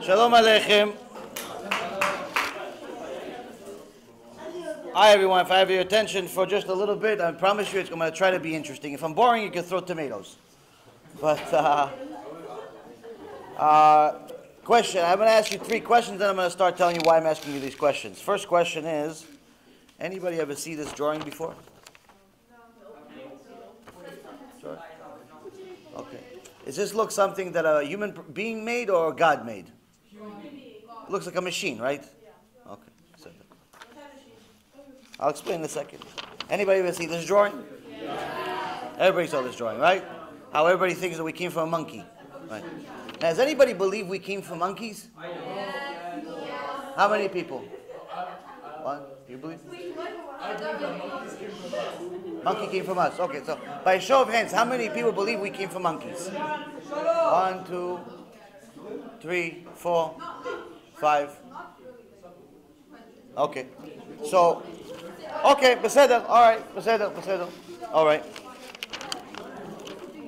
Shalom Aleichem. Hi everyone, if I have your attention for just a little bit, I promise you I'm going to try to be interesting. If I'm boring, you can throw tomatoes. But, question, I'm going to ask you 3 questions, then I'm going to start telling you why I'm asking you these questions. First question is, anybody ever see this drawing before? Sure. Okay. Does this look something that a human being made or God made? It looks like a machine, right? Okay. I'll explain in a second. Anybody ever see this drawing? Everybody saw this drawing, right? How everybody thinks that we came from a monkey. Right. Now, does anybody believe we came from monkeys? How many people? 1? You believe? Monkey came from us. Okay, so by show of hands, how many people believe we came from monkeys? 1, 2, 3, 4, 5. Okay. So, okay, beseder. All right, beseder. All right.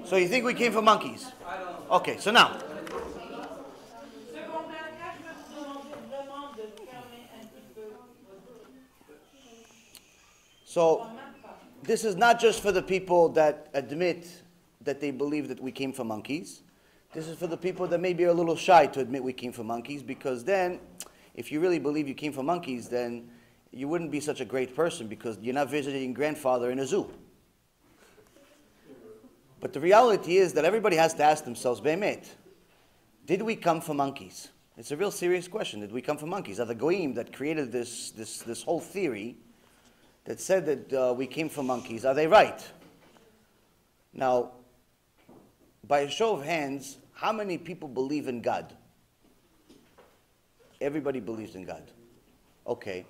So you think we came from monkeys? Okay, so now. So, this is not just for the people that admit that they believe that we came from monkeys. This is for the people that maybe are a little shy to admit we came from monkeys, because then, if you really believe you came from monkeys, then you wouldn't be such a great person because you're not visiting grandfather in a zoo. But the reality is that everybody has to ask themselves, Be'emet, did we come from monkeys? It's a real serious question. Did we come from monkeys? Are the Goyim that created this whole theory that said that we came from monkeys, are they right? Now, by a show of hands, how many people believe in God? Everybody believes in God. Okay.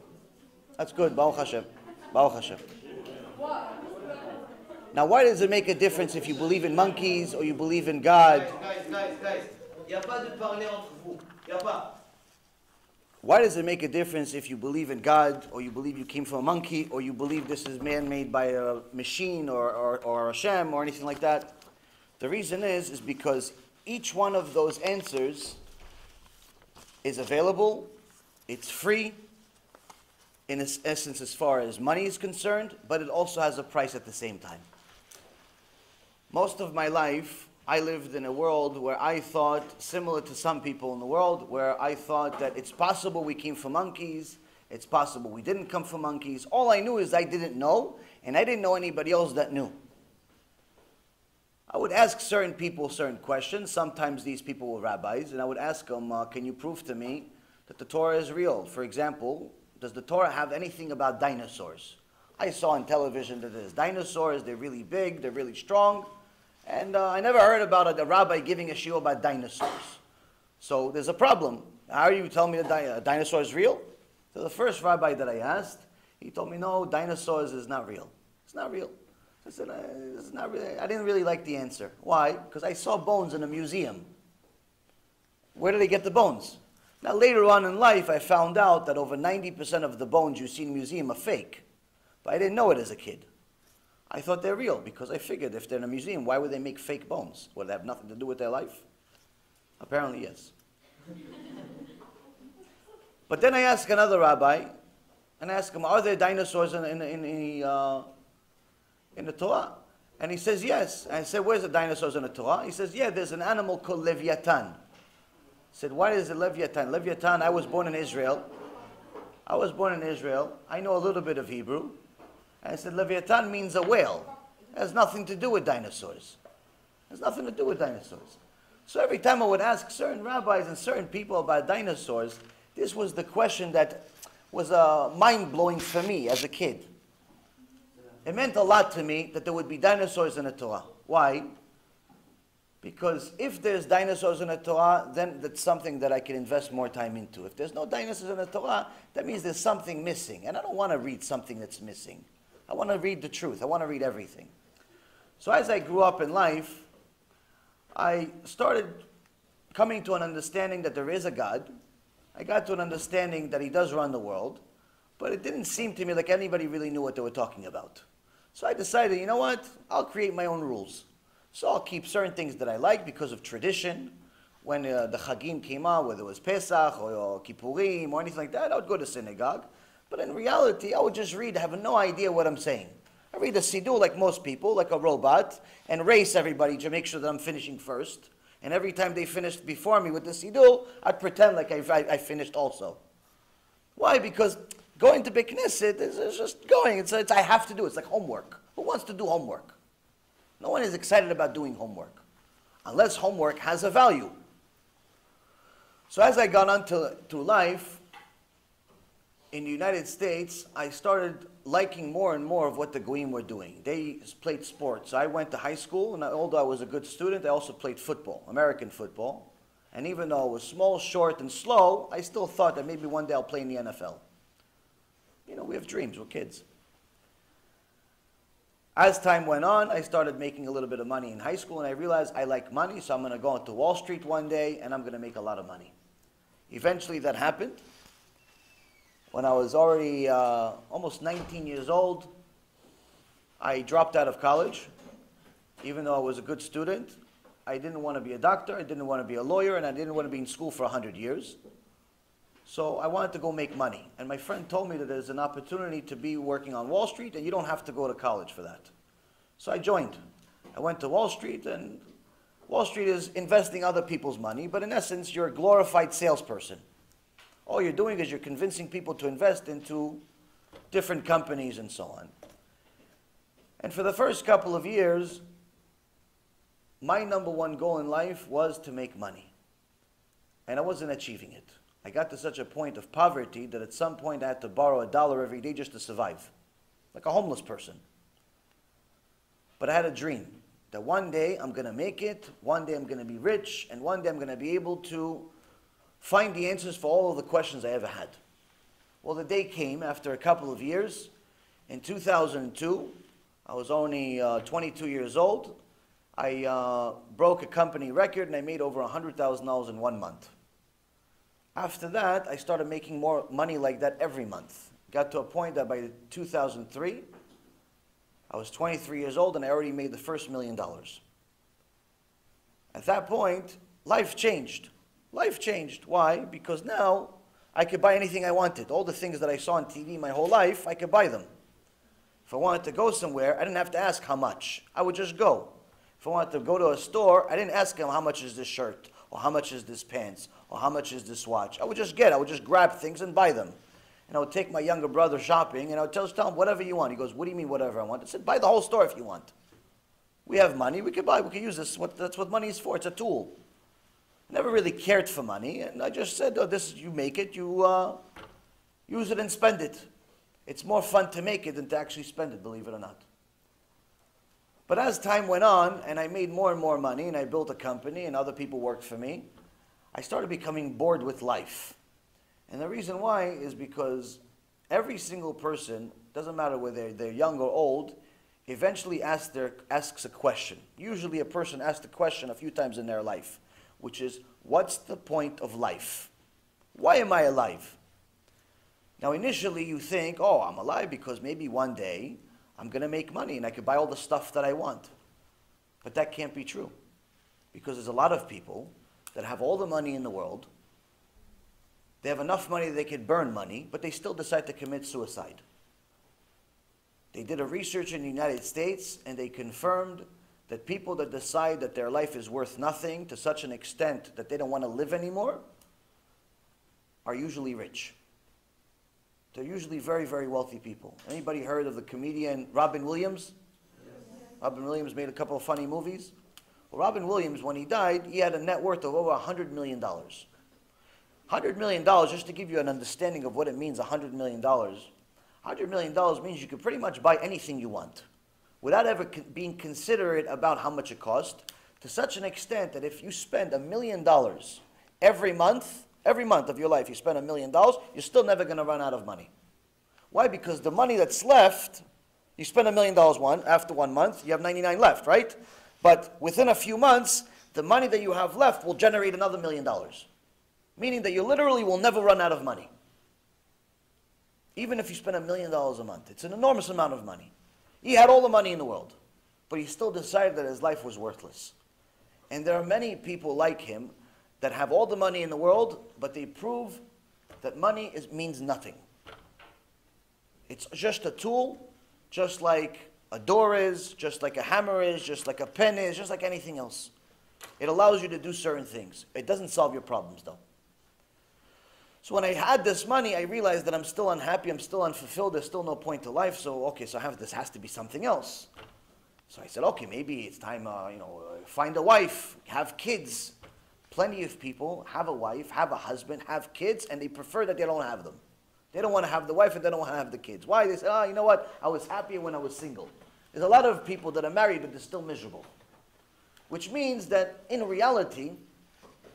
That's good. Baruch Hashem. Baruch Hashem. Now, why does it make a difference if you believe in monkeys or you believe in God? Guys. Why does it make a difference if you believe in God, or you believe you came from a monkey, or you believe this is man-made by a machine or Hashem or anything like that? The reason is because each one of those answers is available, it's free, in its essence as far as money is concerned, but it also has a price at the same time. Most of my life, I lived in a world where I thought, similar to some people in the world, where I thought that it's possible we came from monkeys, it's possible we didn't come from monkeys. All I knew is I didn't know, and I didn't know anybody else that knew. I would ask certain people certain questions. Sometimes these people were rabbis, and I would ask them, can you prove to me that the Torah is real? For example, does the Torah have anything about dinosaurs? I saw on television that there's dinosaurs, they're really big, they're really strong. And I never heard about a rabbi giving a shiur about dinosaurs. So there's a problem. How are you telling me that a dinosaur is real? So the first rabbi that I asked, he told me, no, dinosaurs is not real. It's not real. I said, it's not really. I didn't really like the answer. Why? Because I saw bones in a museum. Where did they get the bones? Now later on in life, I found out that over 90% of the bones you see in a museum are fake. But I didn't know it as a kid. I thought they're real because I figured if they're in a museum, why would they make fake bones? Would it have nothing to do with their life? Apparently, yes. But then I asked another rabbi, and I asked him, are there dinosaurs in the Torah? And he says, yes. And I said, where's the dinosaurs in the Torah? He says, yeah, there's an animal called Leviathan. I said, why is it Leviathan? Leviathan, I was born in Israel. I know a little bit of Hebrew. And I said, Leviathan means a whale. It has nothing to do with dinosaurs. So every time I would ask certain rabbis and certain people about dinosaurs, this was the question that was mind-blowing for me as a kid. It meant a lot to me that there would be dinosaurs in the Torah. Why? Because if there's dinosaurs in the Torah, then that's something that I can invest more time into. If there's no dinosaurs in the Torah, that means there's something missing. And I don't want to read something that's missing. I want to read the truth. I want to read everything. So as I grew up in life, I started coming to an understanding that there is a God. I got to an understanding that He does run the world. But it didn't seem to me like anybody really knew what they were talking about. So I decided, you know what? I'll create my own rules. So I'll keep certain things that I like because of tradition, when the Chagim came out, whether it was Pesach or Kippurim or anything like that, I would go to synagogue. But in reality, I would just read, have no idea what I'm saying. I read the Siddur like most people, like a robot, and race everybody to make sure that I'm finishing first. And every time they finished before me with the Siddur, I'd pretend like I finished also. Why? Because going to Beit Knesset is just going. It's I have to do it. It's like homework. Who wants to do homework? No one is excited about doing homework, unless homework has a value. So as I got on to life, in the United States, I started liking more and more of what the Goyim were doing. They played sports. I went to high school, and although I was a good student, I also played football, American football. And even though it was small, short, and slow, I still thought that maybe one day I'll play in the NFL. You know, we have dreams, we're kids. As time went on, I started making a little bit of money in high school, and I realized I like money, so I'm going to go into Wall Street one day, and I'm going to make a lot of money. Eventually that happened. When I was already almost 19 years old, I dropped out of college. Even though I was a good student, I didn't want to be a doctor, I didn't want to be a lawyer, and I didn't want to be in school for 100 years. So I wanted to go make money. And my friend told me that there's an opportunity to be working on Wall Street, and you don't have to go to college for that. So I joined. I went to Wall Street, and Wall Street is investing other people's money, but in essence, you're a glorified salesperson. All you're doing is you're convincing people to invest into different companies and so on. And for the first couple of years, my number one goal in life was to make money. And I wasn't achieving it. I got to such a point of poverty that at some point I had to borrow $1 every day just to survive, like a homeless person. But I had a dream that one day I'm going to make it, one day I'm going to be rich, and one day I'm going to be able to find the answers for all of the questions I ever had. Well, the day came after a couple of years. In 2002, I was only 22 years old. I broke a company record and I made over $100,000 in 1 month. After that, I started making more money like that every month. Got to a point that by 2003, I was 23 years old and I already made the first $1 million. At that point, life changed. Life changed. Why? Because now I could buy anything I wanted. All the things that I saw on TV my whole life, I could buy them. If I wanted to go somewhere, I didn't have to ask how much. I would just go. If I wanted to go to a store, I didn't ask them how much is this shirt, or how much is this pants, or how much is this watch. I would just grab things and buy them. And I would take my younger brother shopping, and I would just tell him, whatever you want. He goes, what do you mean, whatever I want? I said, buy the whole store if you want. We have money, we could buy, we could use this. That's what money is for, it's a tool. Never really cared for money, and I just said, oh, this, you make it, you use it and spend it. It's more fun to make it than to actually spend it, believe it or not. But as time went on, and I made more and more money, and I built a company, and other people worked for me, I started becoming bored with life. And the reason why is because every single person, doesn't matter whether they're young or old, eventually asks a question. Usually a person asks a question a few times in their life, which is, what's the point of life? Why am I alive? Now initially you think, oh, I'm alive because maybe one day I'm going to make money and I could buy all the stuff that I want. But that can't be true. Because there's a lot of people that have all the money in the world, they have enough money that they could burn money, but they still decide to commit suicide. They did a research in the United States and they confirmed that people that decide that their life is worth nothing to such an extent that they don't want to live anymore are usually rich. They're usually very, very wealthy people. Anybody heard of the comedian Robin Williams? Yes. Robin Williams made a couple of funny movies. Well, Robin Williams, when he died, he had a net worth of over $100 million. $100 million, just to give you an understanding of what it means, $100 million. $100 million means you could pretty much buy anything you want without ever being considerate about how much it costs, to such an extent that if you spend $1 million every month of your life, you spend $1 million, you're still never going to run out of money. Why? Because the money that's left, you spend $1 million after 1 month, you have 99 left, right? But within a few months, the money that you have left will generate another $1 million. Meaning that you literally will never run out of money. Even if you spend $1 million a month. It's an enormous amount of money. He had all the money in the world, but he still decided that his life was worthless. And there are many people like him that have all the money in the world, but they prove that money means nothing. It's just a tool, just like a door is, just like a hammer is, just like a pen is, just like anything else. It allows you to do certain things. It doesn't solve your problems, though. So when I had this money, I realized that I'm still unhappy, I'm still unfulfilled, there's still no point to life, so okay, so this has to be something else. So I said, okay, maybe it's time, find a wife, have kids. Plenty of people have a wife, have a husband, have kids, and they prefer that they don't have them. They don't want to have the wife and they don't want to have the kids. Why? They say, you know what, I was happier when I was single. There's a lot of people that are married, but they're still miserable. Which means that, in reality,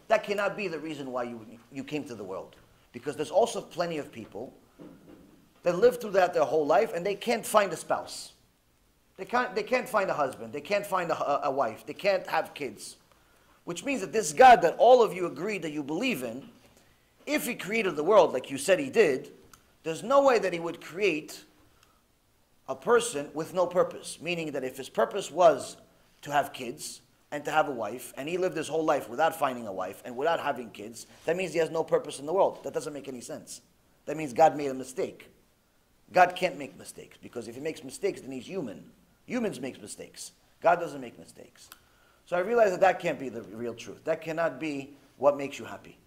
that cannot be the reason why you came to the world. Because there's also plenty of people that live through that their whole life and they can't find a spouse. They can't find a husband. They can't find a wife. They can't have kids. Which means that this God that all of you agree that you believe in, if He created the world like you said He did, there's no way that He would create a person with no purpose. Meaning that if His purpose was to have kids and to have a wife, and He lived His whole life without finding a wife and without having kids, that means He has no purpose in the world. That doesn't make any sense. That means God made a mistake. God can't make mistakes, because if He makes mistakes, then He's human. Humans make mistakes. God doesn't make mistakes. So I realized that that can't be the real truth. That cannot be what makes you happy.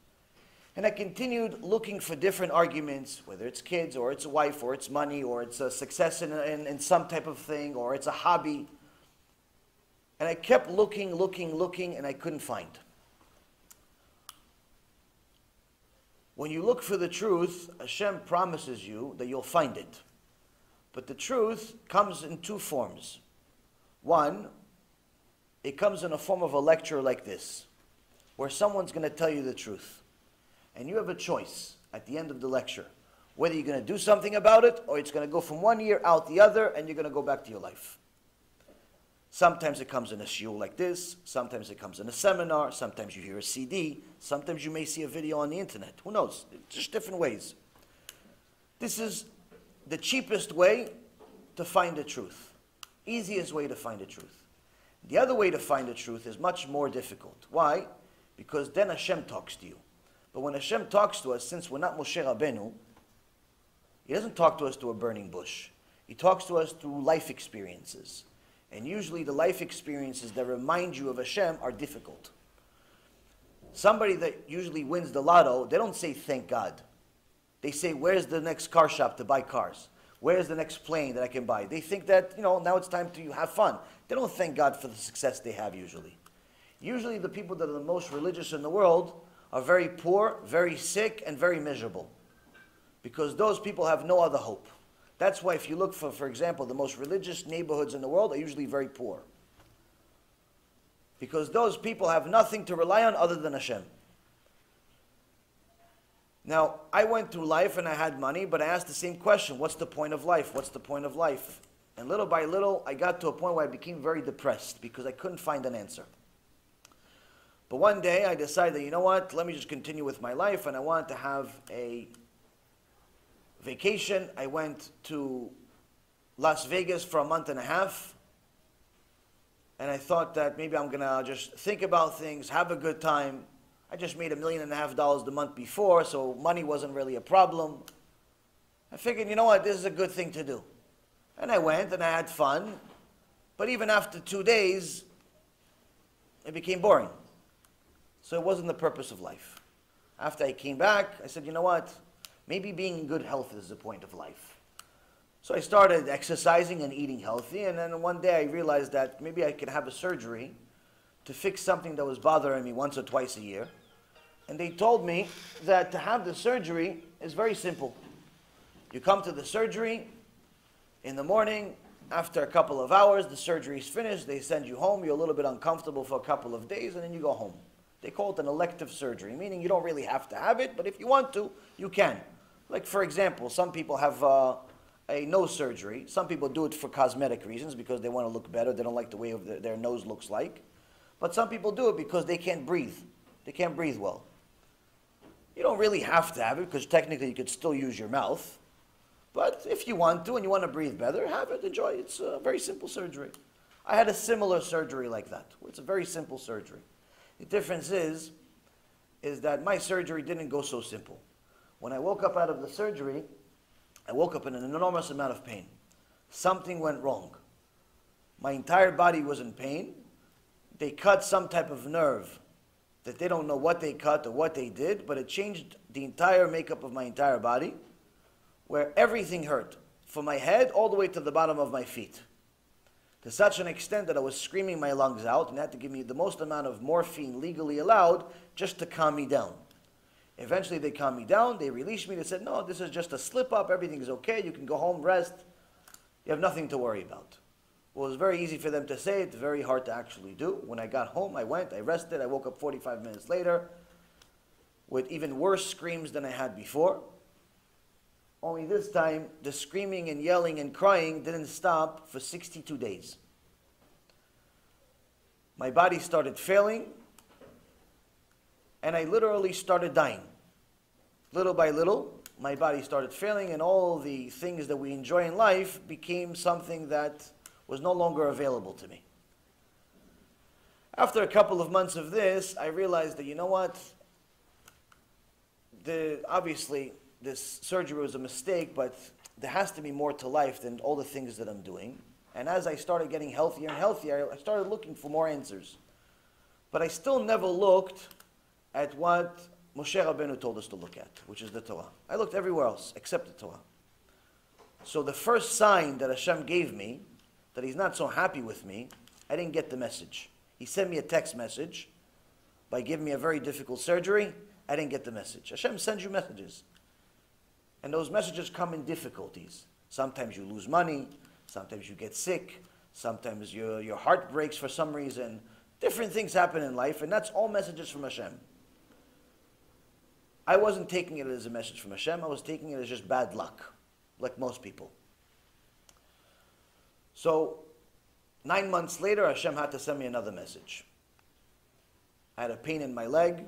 And I continued looking for different arguments, whether it's kids, or it's a wife, or it's money, or it's a success in some type of thing, or it's a hobby. And I kept looking, and I couldn't find. When you look for the truth, Hashem promises you that you'll find it. But the truth comes in two forms. One, it comes in a form of a lecture like this, where someone's going to tell you the truth. And you have a choice at the end of the lecture, whether you're going to do something about it, or it's going to go from one ear out the other, and you're going to go back to your life. Sometimes it comes in a shiur like this, sometimes it comes in a seminar, sometimes you hear a CD, sometimes you may see a video on the internet. Who knows? Just different ways. This is the cheapest way to find the truth. Easiest way to find the truth. The other way to find the truth is much more difficult. Why? Because then Hashem talks to you. But when Hashem talks to us, since we're not Moshe Rabbeinu, He doesn't talk to us through a burning bush. He talks to us through life experiences. And usually the life experiences that remind you of Hashem are difficult. Somebody that usually wins the lotto, they don't say thank God. They say, where's the next car shop to buy cars? Where's the next plane that I can buy? They think that, now it's time to have fun. They don't thank God for the success they have usually. Usually the people that are the most religious in the world are very poor, very sick, and very miserable. Because those people have no other hope. That's why if you look for example, the most religious neighborhoods in the world are usually very poor. Because those people have nothing to rely on other than Hashem. Now, I went through life and I had money, but I asked the same question, what's the point of life? What's the point of life? And little by little, I got to a point where I became very depressed because I couldn't find an answer. But one day, I decided, you know what, let me just continue with my life, and I wanted to have a vacation. I went to Las Vegas for a month and a half, and I thought that maybe I'm going to just think about things, have a good time. I just made $1.5 million the month before, so money wasn't really a problem. I figured, you know what, this is a good thing to do. And I went and I had fun, but even after 2 days, it became boring. So it wasn't the purpose of life. After I came back, I said, you know what, maybe being in good health is the point of life. So I started exercising and eating healthy, and then one day I realized that maybe I could have a surgery to fix something that was bothering me once or twice a year. And they told me that to have the surgery is very simple. You come to the surgery in the morning, after a couple of hours, the surgery is finished, they send you home, you're a little bit uncomfortable for a couple of days, and then you go home. They call it an elective surgery, meaning you don't really have to have it, but if you want to, you can. Like for example, some people have a nose surgery. Some people do it for cosmetic reasons because they want to look better, they don't like the way their nose looks like. But some people do it because they can't breathe. They can't breathe well. You don't really have to have it because technically you could still use your mouth. But if you want to and you want to breathe better, have it, enjoy it. It's a very simple surgery. I had a similar surgery like that. It's a very simple surgery. The difference is is that my surgery didn't go so simple. When I woke up out of the surgery, I woke up in an enormous amount of pain. Something went wrong. My entire body was in pain. They cut some type of nerve that they don't know what they cut or what they did, but it changed the entire makeup of my entire body, where everything hurt, from my head all the way to the bottom of my feet. To such an extent that I was screaming my lungs out and had to give me the most amount of morphine legally allowed just to calm me down. Eventually they calmed me down, they released me, they said, no, this is just a slip up, everything is okay, you can go home, rest, you have nothing to worry about. Well, it was very easy for them to say, it's very hard to actually do. When I got home, I went, I rested, I woke up 45 minutes later with even worse screams than I had before. Only this time, the screaming and yelling and crying didn't stop for 62 days. My body started failing, and I literally started dying. Little by little, my body started failing, and all the things that we enjoy in life became something that was no longer available to me. After a couple of months of this, I realized that, you know what? Obviously, this surgery was a mistake, but there has to be more to life than all the things that I'm doing. And as I started getting healthier and healthier, I started looking for more answers. But I still never looked at what Moshe Rabbeinu told us to look at, which is the Torah. I looked everywhere else except the Torah. So the first sign that Hashem gave me, that He's not so happy with me, I didn't get the message. He sent me a text message by giving me a very difficult surgery. I didn't get the message. Hashem sends you messages. And those messages come in difficulties. Sometimes you lose money, sometimes you get sick, sometimes your heart breaks for some reason. Different things happen in life, and that's all messages from Hashem. I wasn't taking it as a message from Hashem, I was taking it as just bad luck, like most people. So, 9 months later, Hashem had to send me another message. I had a pain in my leg,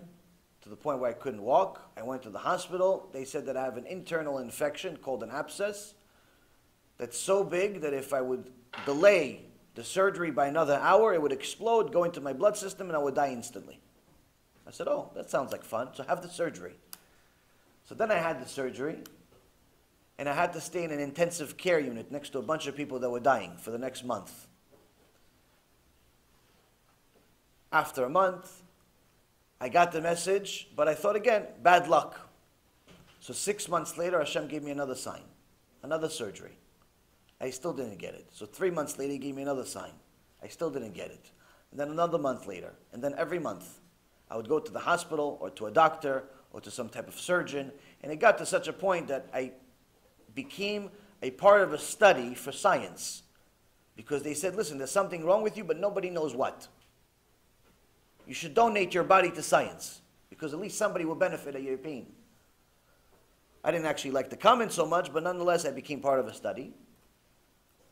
to the point where I couldn't walk. I went to the hospital. They said that I have an internal infection called an abscess that's so big that if I would delay the surgery by another hour, it would explode, go into my blood system, and I would die instantly. I said, oh, that sounds like fun, so have the surgery. So then I had the surgery, and I had to stay in an intensive care unit next to a bunch of people that were dying for the next month. After a month, I got the message, but I thought again, bad luck. So 6 months later, Hashem gave me another sign, another surgery. I still didn't get it. So 3 months later, He gave me another sign. I still didn't get it. And then another month later. And then every month, I would go to the hospital or to a doctor or to some type of surgeon. And it got to such a point that I became a part of a study for science. Because they said, listen, there's something wrong with you, but nobody knows what. You should donate your body to science, because at least somebody will benefit of your pain. I didn't actually like the comment so much, but nonetheless I became part of a study.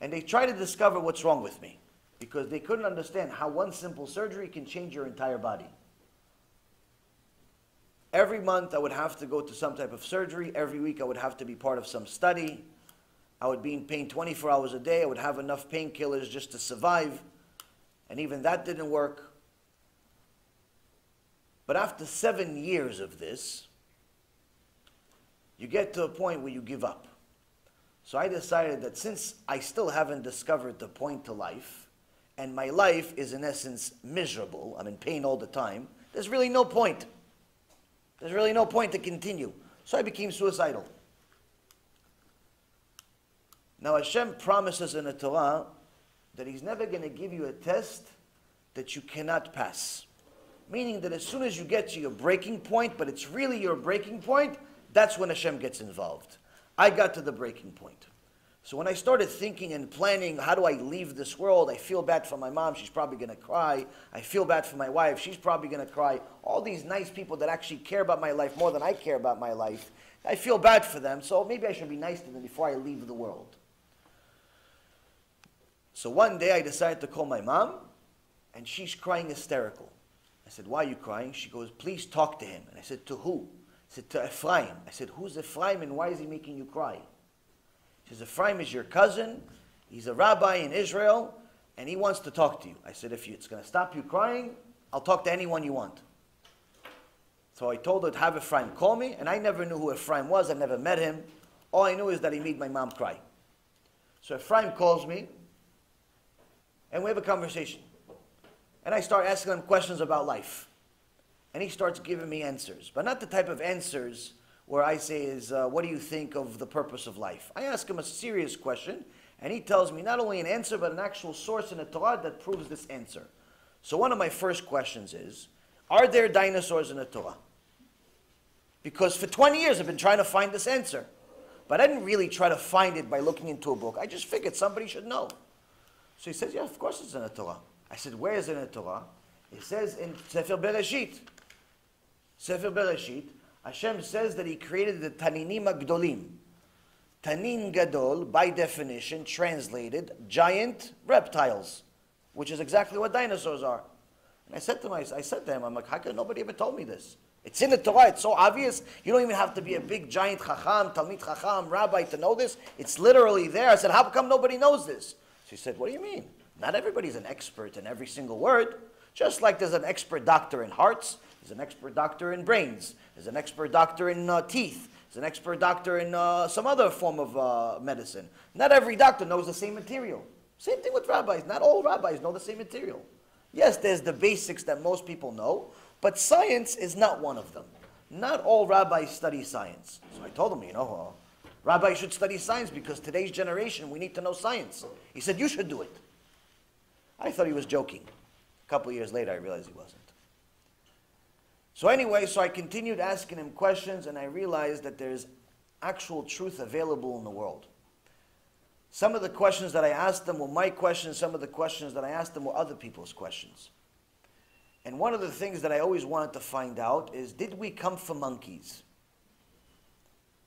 And they tried to discover what's wrong with me, because they couldn't understand how one simple surgery can change your entire body. Every month I would have to go to some type of surgery. Every week I would have to be part of some study. I would be in pain 24 hours a day. I would have enough painkillers just to survive. And even that didn't work. But after 7 years of this, you get to a point where you give up. So I decided that since I still haven't discovered the point to life, and my life is in essence miserable, I'm in pain all the time, there's really no point. There's really no point to continue. So I became suicidal. Now Hashem promises in the Torah that He's never going to give you a test that you cannot pass. Meaning that as soon as you get to your breaking point, but it's really your breaking point, that's when Hashem gets involved. I got to the breaking point. So when I started thinking and planning, how do I leave this world? I feel bad for my mom, she's probably going to cry. I feel bad for my wife, she's probably going to cry. All these nice people that actually care about my life more than I care about my life, I feel bad for them, so maybe I should be nice to them before I leave the world. So one day I decided to call my mom, and she's crying hysterical. I said, why are you crying? She goes, please talk to him. And I said, to who? I said, to Ephraim. I said, who's Ephraim and why is he making you cry? She says, Ephraim is your cousin. He's a rabbi in Israel, and he wants to talk to you. I said, if it's going to stop you crying, I'll talk to anyone you want. So I told her to have Ephraim call me, and I never knew who Ephraim was. I never met him. All I knew is that he made my mom cry. So Ephraim calls me, and we have a conversation. And I start asking him questions about life. And he starts giving me answers, but not the type of answers where I say is, what do you think of the purpose of life? I ask him a serious question, and he tells me not only an answer, but an actual source in the Torah that proves this answer. So one of my first questions is, are there dinosaurs in the Torah? Because for 20 years I've been trying to find this answer. But I didn't really try to find it by looking into a book. I just figured somebody should know. So he says, yeah, of course it's in the Torah. I said, where is it in the Torah? It says in Sefer Bereshit. Sefer Bereshit, Hashem says that He created the Taninim HaGdolim. Tanin Gadol, by definition, translated giant reptiles, which is exactly what dinosaurs are. And I said to him, I'm like, how come nobody ever told me this? It's in the Torah, it's so obvious. You don't even have to be a big giant chacham, talmid chacham, rabbi to know this. It's literally there. I said, how come nobody knows this? So he said, what do you mean? Not everybody's an expert in every single word. Just like there's an expert doctor in hearts, there's an expert doctor in brains, there's an expert doctor in teeth, there's an expert doctor in some other form of medicine. Not every doctor knows the same material. Same thing with rabbis. Not all rabbis know the same material. Yes, there's the basics that most people know, but science is not one of them. Not all rabbis study science. So I told him, rabbis should study science because today's generation, we need to know science. He said, you should do it. I thought he was joking. A couple of years later, I realized he wasn't. So anyway, I continued asking him questions, and I realized that there's actual truth available in the world. Some of the questions that I asked them were my questions. Some of the questions that I asked them were other people's questions. And one of the things that I always wanted to find out is, did we come from monkeys?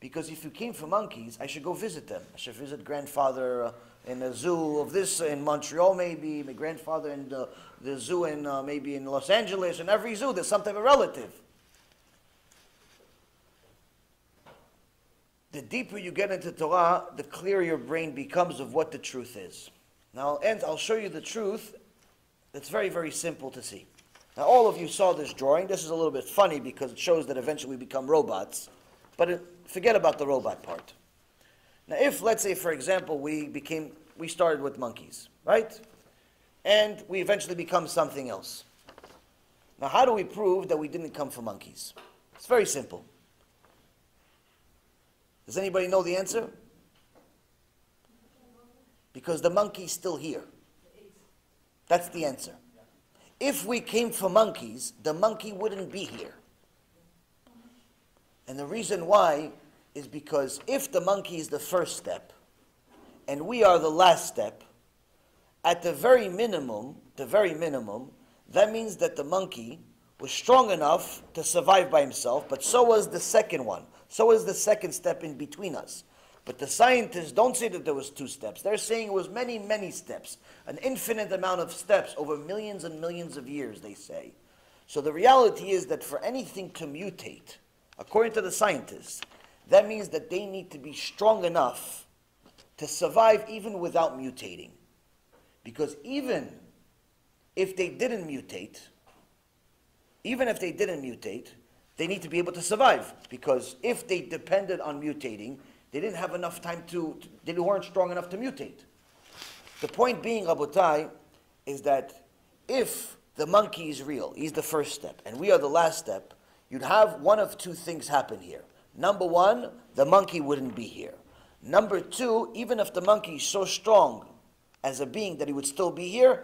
Because if you came from monkeys, I should go visit them. I should visit grandfather in the zoo of this, in Montreal maybe, my grandfather in the zoo in maybe in Los Angeles. In every zoo, there's some type of relative. The deeper you get into Torah, the clearer your brain becomes of what the truth is. Now, I'll show you the truth. It's very, very simple to see. Now, all of you saw this drawing. This is a little bit funny because it shows that eventually we become robots. But forget about the robot part. Now, if, let's say, for example, we started with monkeys, right? And we eventually become something else. Now, how do we prove that we didn't come from monkeys? It's very simple. Does anybody know the answer? Because the monkey's still here. That's the answer. If we came from monkeys, the monkey wouldn't be here. And the reason why is because if the monkey is the first step, and we are the last step, at the very minimum, that means that the monkey was strong enough to survive by himself, but so was the second one. So was the second step in between us. But the scientists don't say that there was 2 steps. They're saying it was many, many steps. An infinite amount of steps over millions and millions of years, they say. So the reality is that for anything to mutate, according to the scientists, that means that they need to be strong enough to survive even without mutating. Because even if they didn't mutate, they need to be able to survive. Because if they depended on mutating, they didn't have enough time they weren't strong enough to mutate. The point being, Rabotai, is that if the monkey is real, he's the first step, and we are the last step, you'd have one of 2 things happen here. Number 1, the monkey wouldn't be here. Number 2, even if the monkey is so strong as a being that he would still be here,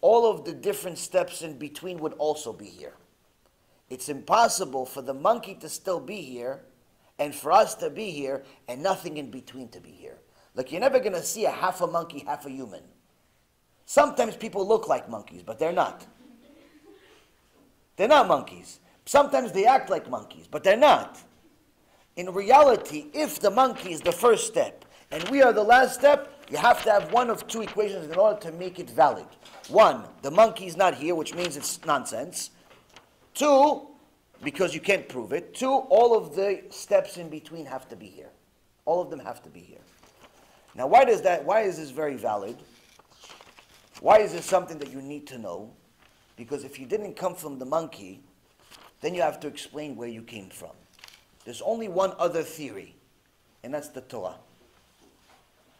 all of the different steps in between would also be here. It's impossible for the monkey to still be here and for us to be here and nothing in between to be here. Like, you're never going to see a half a monkey, half a human. Sometimes people look like monkeys, but they're not. They're not monkeys. Sometimes they act like monkeys, but they're not. In reality, if the monkey is the first step and we are the last step, you have to have one of 2 equations in order to make it valid. 1, the monkey is not here, which means it's nonsense. 2, because you can't prove it. 2, all of the steps in between have to be here. All of them have to be here. Now, why is this very valid? Why is this something that you need to know? Because if you didn't come from the monkey, then you have to explain where you came from. There's only one other theory, and that's the Torah.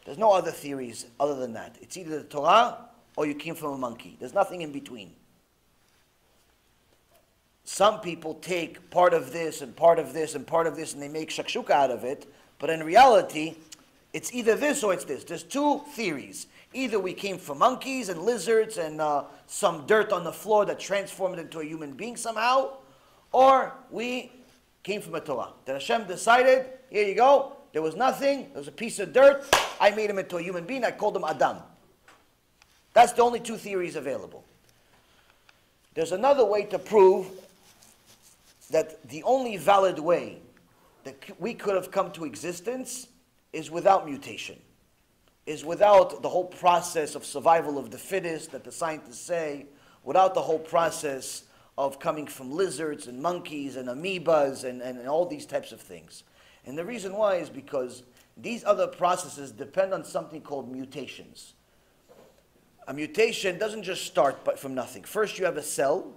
There's no other theories other than that. It's either the Torah or you came from a monkey. There's nothing in between. Some people take part of this and part of this and part of this and they make shakshuka out of it, but in reality, it's either this or it's this. There's two theories. Either we came from monkeys and lizards and some dirt on the floor that transformed into a human being somehow, or we came from a Torah. That Hashem decided, here you go, there was nothing, there was a piece of dirt, I made him into a human being, I called him Adam. That's the only two theories available. There's another way to prove that the only valid way that we could have come to existence is without mutation, is without the whole process of survival of the fittest that the scientists say, without the whole process of coming from lizards and monkeys and amoebas and all these types of things. And the reason why is because these other processes depend on something called mutations. A mutation doesn't just start but from nothing. First you have a cell,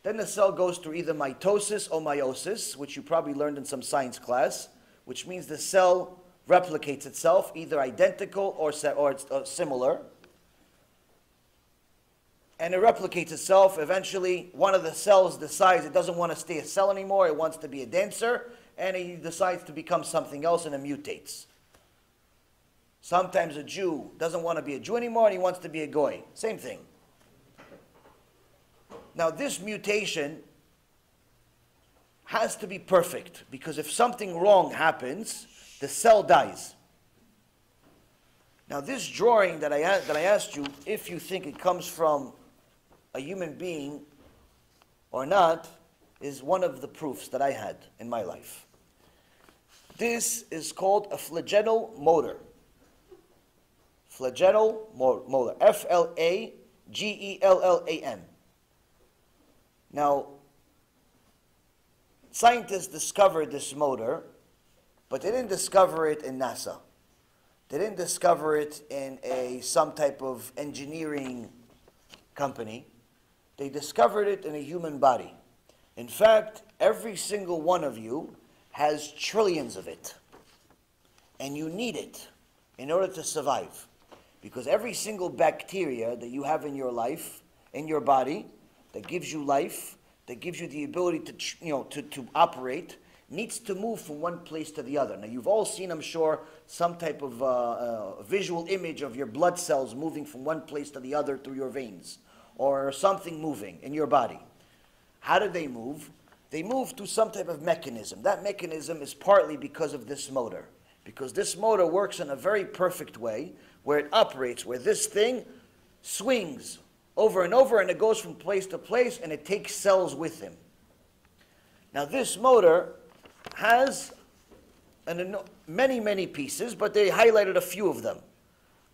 then the cell goes through either mitosis or meiosis, which you probably learned in some science class, which means the cell replicates itself, either identical or similar. And it replicates itself. Eventually, one of the cells decides it doesn't want to stay a cell anymore, it wants to be a dancer, and he decides to become something else and it mutates. Sometimes a Jew doesn't want to be a Jew anymore and he wants to be a goy. Same thing. Now this mutation has to be perfect, because if something wrong happens, the cell dies. Now this drawing that I asked you, if you think it comes from a human being or not, is one of the proofs that I had in my life. This is called a flagellal motor. Flagellal motor. F-L-A-G-E-L-L-A-M. Now, scientists discovered this motor, but they didn't discover it in NASA. They didn't discover it in some type of engineering company. They discovered it in a human body. In fact, every single one of you has trillions of it. And you need it in order to survive. Because every single bacteria that you have in your life, in your body, that gives you life, that gives you the ability to operate, needs to move from one place to the other. Now you've all seen, I'm sure, some type of visual image of your blood cells moving from one place to the other through your veins, or something moving in your body. How do they move? They move through some type of mechanism. That mechanism is partly because of this motor. Because this motor works in a very perfect way, where it operates, where this thing swings over and over, and it goes from place to place, and it takes cells with him. Now this motor has many, many pieces, but they highlighted a few of them.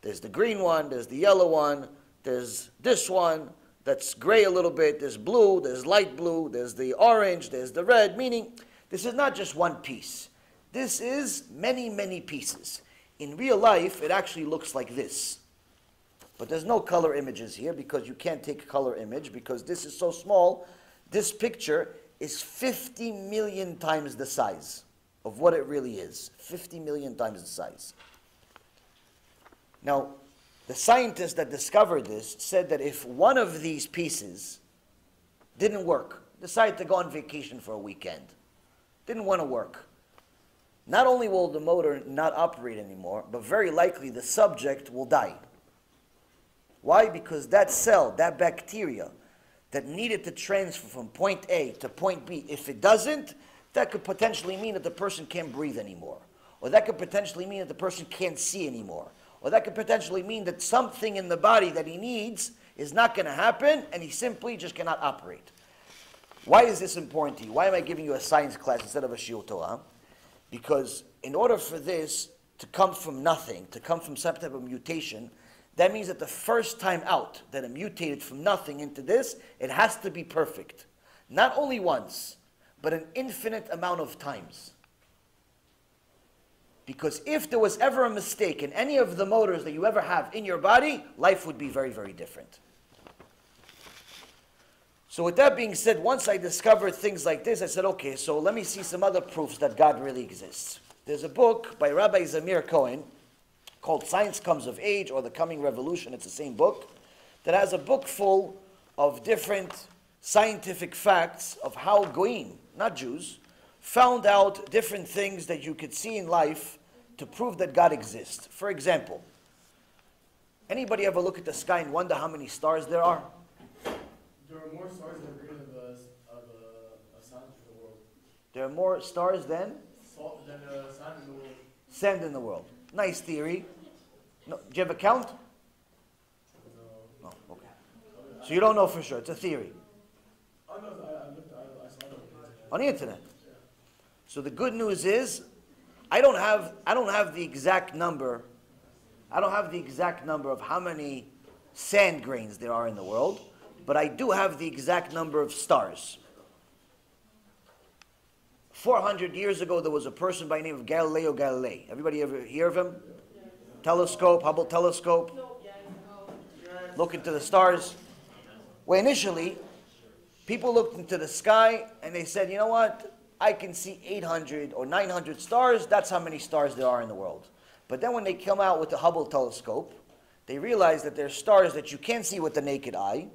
There's the green one, there's the yellow one, there's this one that's gray a little bit, there's blue, there's light blue, there's the orange, there's the red, meaning this is not just one piece. This is many, many pieces. In real life, it actually looks like this. But there's no color images here because you can't take a color image because this is so small. This picture is 50 million times the size of what it really is. 50 million times the size. Now, the scientists that discovered this said that if one of these pieces didn't work, decided to go on vacation for a weekend, didn't want to work, not only will the motor not operate anymore, but very likely the subject will die. Why? Because that cell, that bacteria that needed to transfer from point A to point B, if it doesn't, that could potentially mean that the person can't breathe anymore. Or that could potentially mean that the person can't see anymore. Or that could potentially mean that something in the body that he needs is not going to happen and he simply just cannot operate. Why is this important to you? Why am I giving you a science class instead of a shiur Torah? Because in order for this to come from nothing, to come from some type of mutation, that means that the first time out that it mutated from nothing into this, it has to be perfect. Not only once, but an infinite amount of times. Because if there was ever a mistake in any of the motors that you ever have in your body, life would be very, very different. So with that being said, once I discovered things like this, I said, okay, so let me see some other proofs that God really exists. There's a book by Rabbi Zamir Cohen called Science Comes of Age, or The Coming Revolution. It's the same book that has a book full of different scientific facts of how Goyim, not Jews, found out different things that you could see in life to prove that God exists. For example, anybody ever look at the sky and wonder how many stars there are? There are more stars than the grain of sand in the world. There are more stars than Than sand in the world. sand in the world. Nice theory. No, do you have a count? No. No, okay. So you don't know for sure. It's a theory. Oh no, I saw it On the internet. So the good news is, I don't have the exact number. I don't have the exact number of how many sand grains there are in the world, but I do have the exact number of stars. 400 years ago, there was a person by the name of Galileo Galilei. Everybody ever hear of him? Telescope, Hubble telescope. Look into the stars. Well, initially, people looked into the sky and they said, you know what? I can see 800 or 900 stars. That's how many stars there are in the world. But then when they come out with the Hubble telescope, they realized that there's stars that you can't see with the naked eye.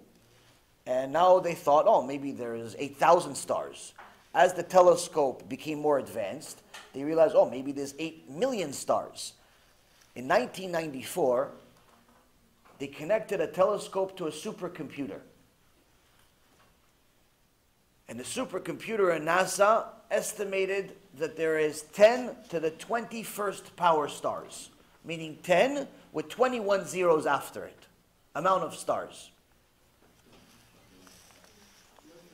And now they thought, oh, maybe there's 8,000 stars. As the telescope became more advanced, they realized, oh, maybe there's 8 million stars. In 1994, they connected a telescope to a supercomputer. And the supercomputer in NASA estimated that there is 10 to the 21st power stars, meaning 10 with 21 zeros after it, amount of stars.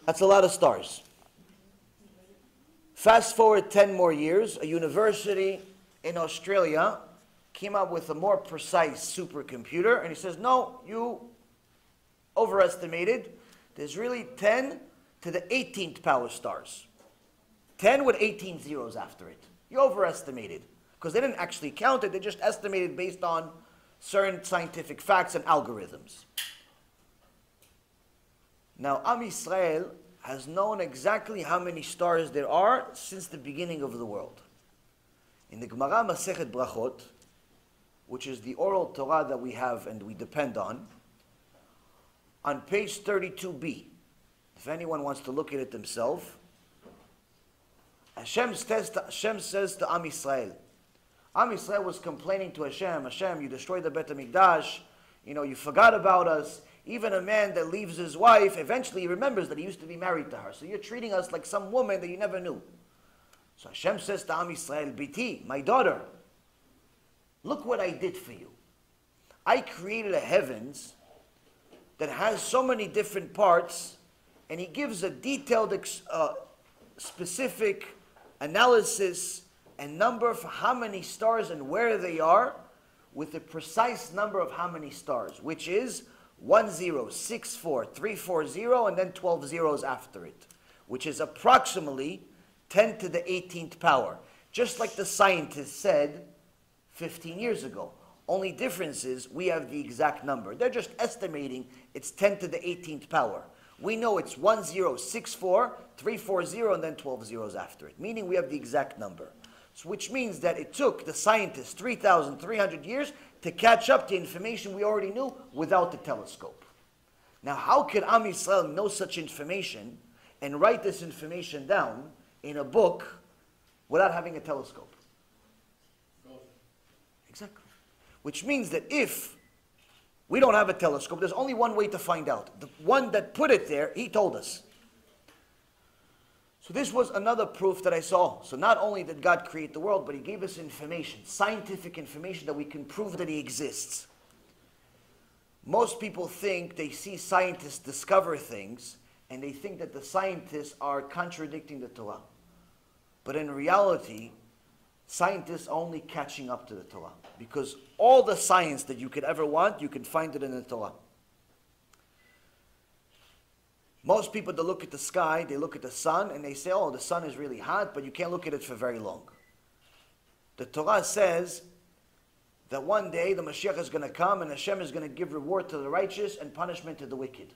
That's a lot of stars. Fast forward 10 more years, a university in Australia came up with a more precise supercomputer, and he says, no, you overestimated. There's really 10 to the 18th power stars. 10 with 18 zeros after it. You overestimated. Because they didn't actually count it, they just estimated based on certain scientific facts and algorithms. Now, Am Yisrael has known exactly how many stars there are since the beginning of the world. In the Gemara Masechet Brachot, which is the oral Torah that we have and we depend on page 32b, if anyone wants to look at it themselves, Hashem says to Am Yisrael, Am Yisrael was complaining to Hashem, Hashem, you destroyed the Bet HaMikdash, you forgot about us. Even a man that leaves his wife, eventually he remembers that he used to be married to her. So you're treating us like some woman that you never knew. So Hashem says to Am Yisrael, Biti, my daughter, look what I did for you. I created a heavens that has so many different parts, and he gives a detailed, specific analysis and number for how many stars and where they are, with a precise number of how many stars, which is 1064340, and then 12 zeros after it, which is approximately 10 to the 18th power. Just like the scientists said 15 years ago. Only difference is we have the exact number. They're just estimating it's 10 to the 18th power. We know it's 1064340, and then 12 zeros after it, meaning we have the exact number. So which means that it took the scientists 3,300 years to catch up to information we already knew without the telescope. Now, how could Am Yisrael know such information and write this information down in a book without having a telescope? Exactly. Which means that if we don't have a telescope, there's only one way to find out. The one that put it there, he told us. So this was another proof that I saw. So not only did God create the world, but he gave us information, scientific information that we can prove that he exists. Most people think they see scientists discover things, and they think that the scientists are contradicting the Torah. But in reality, scientists are only catching up to the Torah. Because all the science that you could ever want, you can find it in the Torah. Most people that look at the sky, they look at the sun, and they say, oh, the sun is really hot, but you can't look at it for very long. The Torah says that one day the Mashiach is going to come, and Hashem is going to give reward to the righteous and punishment to the wicked.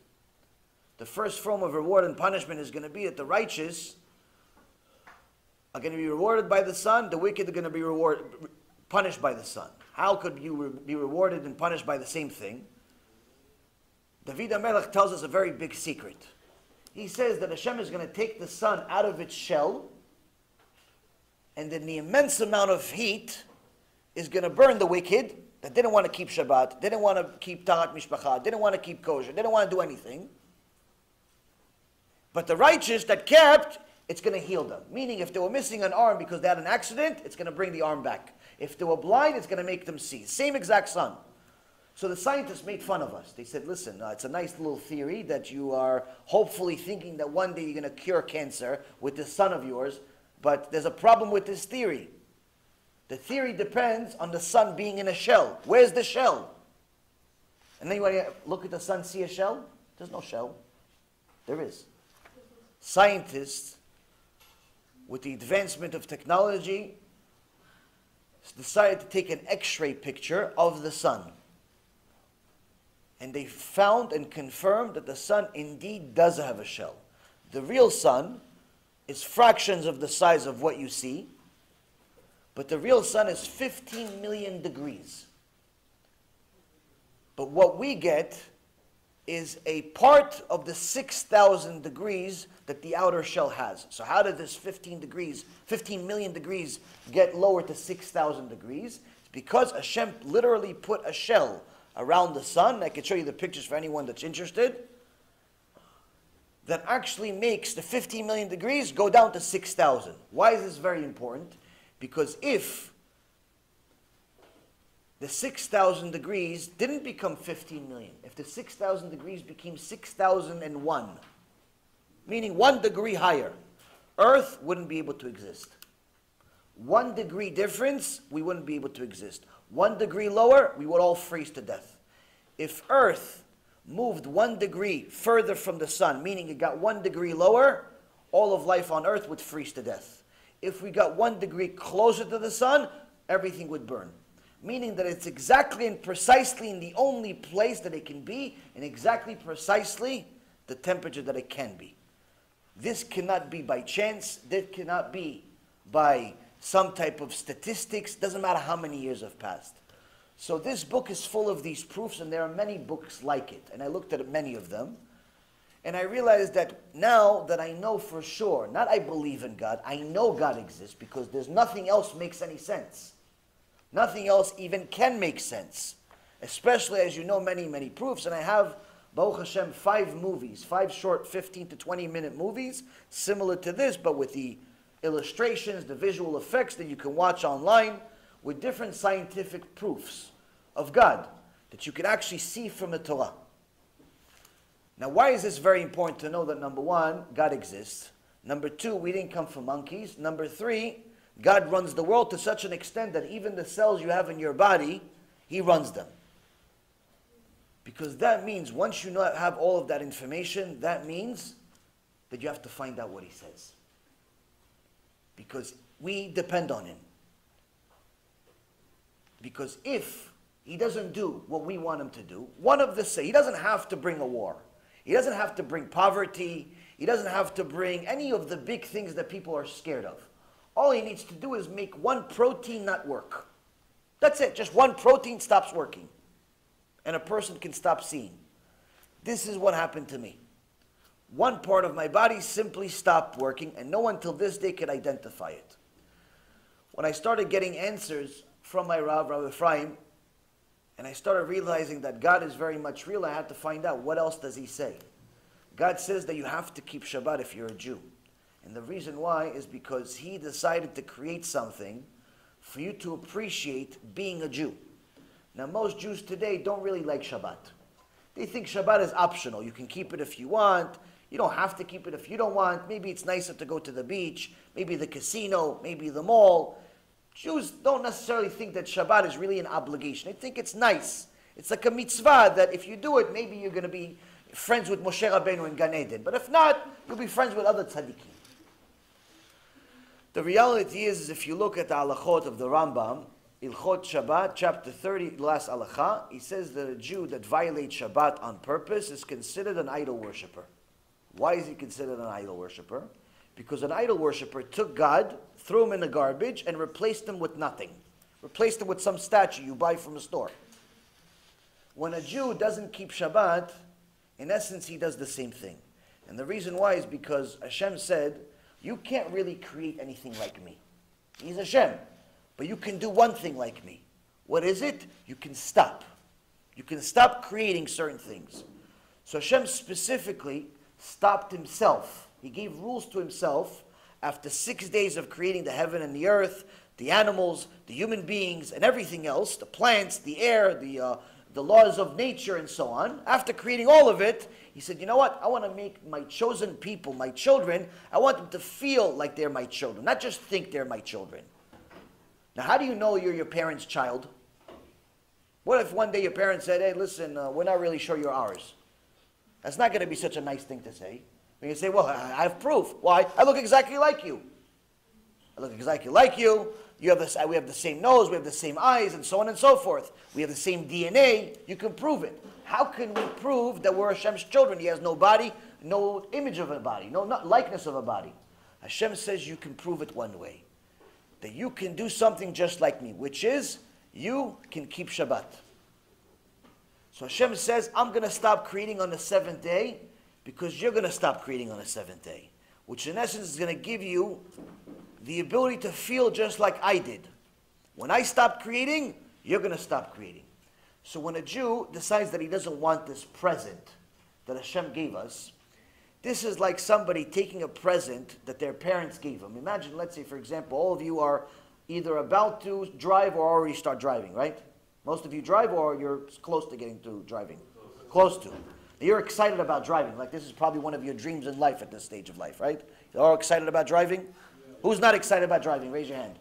The first form of reward and punishment is going to be that the righteous are going to be rewarded by the sun, the wicked are going to be punished by the sun. How could you be rewarded and punished by the same thing? David HaMelech tells us a very big secret. He says that Hashem is going to take the sun out of its shell, and then the immense amount of heat is going to burn the wicked that didn't want to keep Shabbat, didn't want to keep Tahat Mishpacha, didn't want to keep kosher, didn't want to do anything. But the righteous that kept, it's going to heal them. Meaning, if they were missing an arm because they had an accident, it's going to bring the arm back. If they were blind, it's going to make them see. Same exact sun. So the scientists made fun of us. They said, listen, it's a nice little theory that you are hopefully thinking that one day you're going to cure cancer with this sun of yours, but there's a problem with this theory. The theory depends on the sun being in a shell. Where's the shell? And then you want to look at the sun, see a shell? There's no shell. There is. Scientists, with the advancement of technology, decided to take an X-ray picture of the sun. And they found and confirmed that the sun indeed does have a shell. The real sun is fractions of the size of what you see, but the real sun is 15 million degrees. But what we get is a part of the 6,000 degrees that the outer shell has. So how did this 15 million degrees get lower to 6,000 degrees? It's because Hashem literally put a shell around the sun. I can show you the pictures for anyone that's interested. That actually makes the 15 million degrees go down to 6,000. Why is this very important? Because if the 6,000 degrees didn't become 15 million, if the 6,000 degrees became 6,001, meaning 1 degree higher, Earth wouldn't be able to exist. 1 degree difference, we wouldn't be able to exist. 1 degree lower, we would all freeze to death. If Earth moved 1 degree further from the sun, meaning it got 1 degree lower, all of life on Earth would freeze to death. If we got 1 degree closer to the sun, everything would burn. Meaning that it's exactly and precisely in the only place that it can be, and exactly precisely the temperature that it can be. This cannot be by chance, this cannot be by some type of statistics, doesn't matter how many years have passed. So this book is full of these proofs, and there are many books like it, and I looked at many of them, and I realized that now that I know for sure, not I believe in God, I know God exists, because there's nothing else makes any sense. Nothing else even can make sense. Especially as you know many, many proofs. And I have, Baruch Hashem, 5 movies, 5 short 15 to 20 minute movies, similar to this, but with the illustrations, the visual effects that you can watch online, with different scientific proofs of God, that you can actually see from the Torah. Now why is this very important to know that number 1, God exists. Number 2, we didn't come from monkeys. Number 3, God runs the world to such an extent that even the cells you have in your body, He runs them. Because that means once you have all of that information, that means that you have to find out what He says. Because we depend on Him. Because if He doesn't do what we want Him to do, He doesn't have to bring a war. He doesn't have to bring poverty. He doesn't have to bring any of the big things that people are scared of. All He needs to do is make 1 protein not work. That's it. Just 1 protein stops working. And a person can stop seeing. This is what happened to me. 1 part of my body simply stopped working, and no one till this day could identify it. When I started getting answers from my Rav Ephraim, and I started realizing that God is very much real, I had to find out what else does He say. God says that you have to keep Shabbat if you're a Jew. And the reason why is because He decided to create something for you to appreciate being a Jew. Now most Jews today don't really like Shabbat. They think Shabbat is optional. You can keep it if you want. You don't have to keep it if you don't want. Maybe it's nicer to go to the beach, maybe the casino, maybe the mall. Jews don't necessarily think that Shabbat is really an obligation. They think it's nice. It's like a mitzvah that if you do it, maybe you're going to be friends with Moshe Rabbeinu in Gan Eden. But if not, you'll be friends with other tzaddikim. The reality is if you look at the halachot of the Rambam, Ilchot Shabbat, chapter 30, last halakha, he says that a Jew that violates Shabbat on purpose is considered an idol worshiper. Why is he considered an idol worshiper? Because an idol worshiper took God, threw him in the garbage, and replaced him with nothing. Replaced him with some statue you buy from a store. When a Jew doesn't keep Shabbat, in essence, he does the same thing. And the reason why is because Hashem said, you can't really create anything like me. He's Hashem. But you can do one thing like me. What is it? You can stop. You can stop creating certain things. So Hashem specifically stopped himself. He gave rules to himself after 6 days of creating the heaven and the earth, the animals, the human beings, and everything else, the plants, the air, the laws of nature, and so on. After creating all of it, he said, you know what? I want to make my chosen people, my children, I want them to feel like they're my children, not just think they're my children. Now, how do you know you're your parents' child? What if one day your parents said, hey, listen, we're not really sure you're ours? That's not going to be such a nice thing to say. When you say, well, I have proof. Why? I look exactly like you. I look exactly like you. We have the same nose, we have the same eyes, and so on and so forth. We have the same DNA. You can prove it. How can we prove that we're Hashem's children? He has no body, no image of a body, no likeness of a body. Hashem says you can prove it one way. That you can do something just like me, which is, you can keep Shabbat. So Hashem says, I'm going to stop creating on the seventh day, because you're going to stop creating on the seventh day. Which in essence is going to give you the ability to feel just like I did. When I stop creating, you're going to stop creating. So when a Jew decides that he doesn't want this present that Hashem gave us, this is like somebody taking a present that their parents gave them. Imagine, let's say, for example, all of you are either about to drive or already start driving, right? Most of you drive or you're close to getting to driving. Close to. You're excited about driving. Like this is probably one of your dreams in life at this stage of life, right? You're all excited about driving? Who's not excited about driving? Raise your hand.